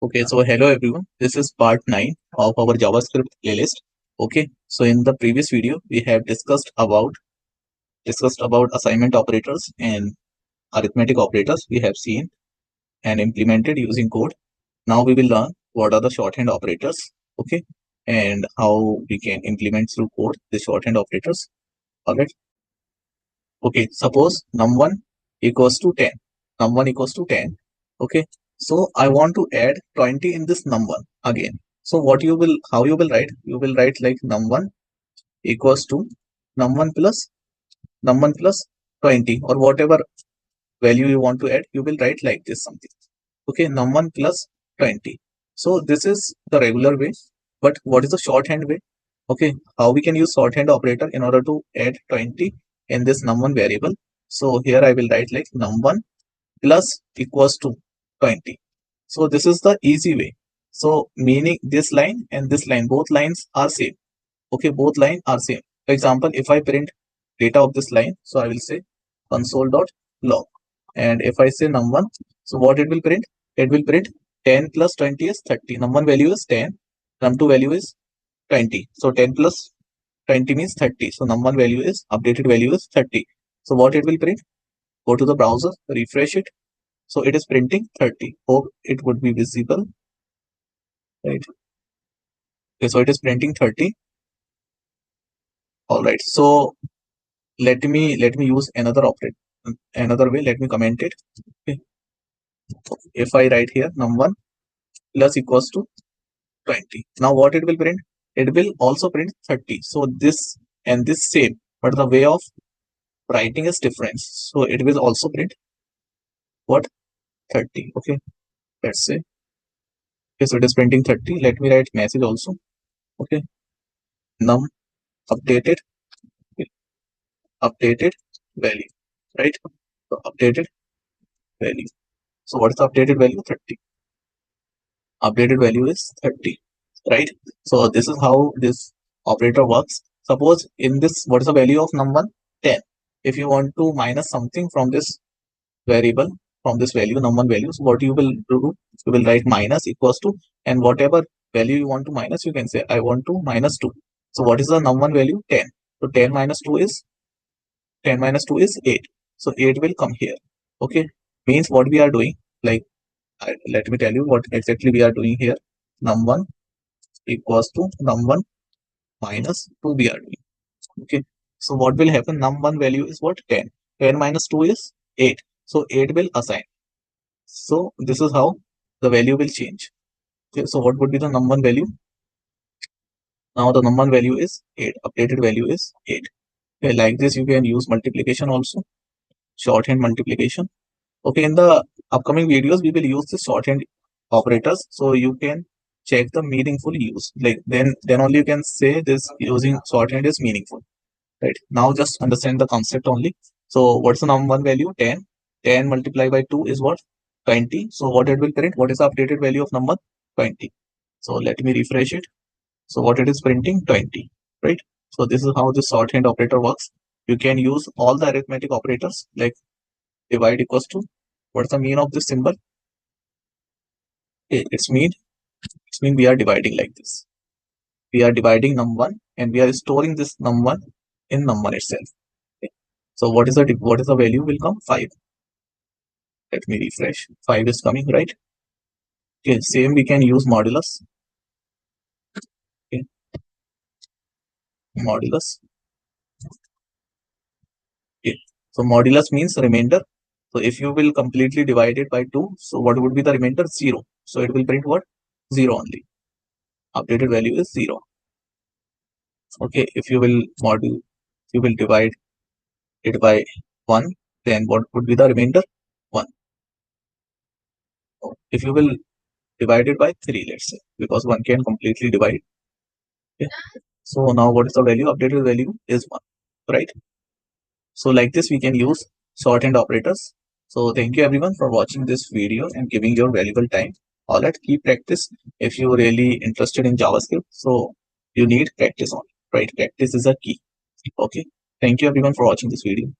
Okay, so hello everyone. This is part 9 of our JavaScript playlist. Okay, so in the previous video we have discussed about assignment operators and arithmetic operators we have seen and implemented using code. Now we will learn what are the shorthand operators, okay, and how we can implement through code the shorthand operators. All right. Okay, suppose num1 equals to 10. Num1 equals to 10. Okay, so I want to add 20 in this num1 again. So how you will write? You will write like num1 equals to num1 plus 20 or whatever value you want to add. You will write like this something. Okay, num1 plus 20. So this is the regular way, but what is the shorthand way? Okay, how we can use shorthand operator in order to add 20 in this num1 variable. So here I will write like num1 plus equals to 20. So this is the easy way. So meaning this line and this line, both lines are same. Okay, both lines are same. For example, if I print data of this line, so I will say console.log. And if I say num1, so what it will print? It will print 10 plus 20 is 30. Num1 value is 10, num2 value is 20. So 10 plus 20 means 30. So num1 value is updated value is 30. So what it will print? Go to the browser, refresh it. So it is printing 30. Hope it would be visible. Right. Okay, so it is printing 30. All right. So let me use another way. Let me comment it. Okay. If I write here num1 plus equals to 20. Now what it will print? It will also print 30. So this and this same, but the way of writing is different. So it will also print what? 30. Okay. Let's say. Okay, so it is printing 30. Let me write message also. Okay. Num updated. Okay. Updated value. Right. So updated value. So what is the updated value? 30. Updated value is 30. Right. So this is how this operator works. Suppose in this, what is the value of num1? 10. If you want to minus something from this variable, from this value, num1 value, so what you will do? You will write minus equals to, and whatever value you want to minus, you can say I want to minus 2. So what is the num1 value? 10. So 10 minus 2 is 8. So 8 will come here. Okay, means what we are doing, like let me tell you what exactly we are doing here. Num1 equals to num1 minus 2 we are doing. Okay, so what will happen? Num1 value is what? 10. 10 minus 2 is 8. So 8 will assign. So this is how the value will change. Okay, so what would be the num1 value? Now the num1 value is 8. Updated value is 8. Okay, like this you can use multiplication also, shorthand multiplication. Okay, in the upcoming videos we will use the shorthand operators, so you can check the meaningful use. Like then only you can say this using shorthand is meaningful. Right, now just understand the concept only. So what's the num1 value? 10. 10 multiplied by 2 is what? 20. So what it will print? What is the updated value of number? 20. So let me refresh it. So what it is printing? 20. Right. So this is how the shorthand operator works. You can use all the arithmetic operators like divide equals to, what's the mean of this symbol? Okay, it's mean we are dividing like this. We are dividing num1 and we are storing this num1 in num1 itself. Okay. So what is the value will come? 5. Let me refresh. 5 is coming, right? Okay, same we can use modulus. Okay, modulus. Okay, so modulus means remainder. So if you will completely divide it by 2, so what would be the remainder? 0. So it will print what? 0 only. Updated value is 0. Okay, if you will divide it by 1, then what would be the remainder? 1. If you will divide it by 3, let's say, because 1 can completely divide. Okay. So now what is the value? Updated value is 1, right? So like this, we can use shorthand operators. So thank you everyone for watching this video and giving your valuable time. All right, keep practice. If you're really interested in JavaScript, so you need practice on it, right? Practice is a key. Okay. Thank you everyone for watching this video.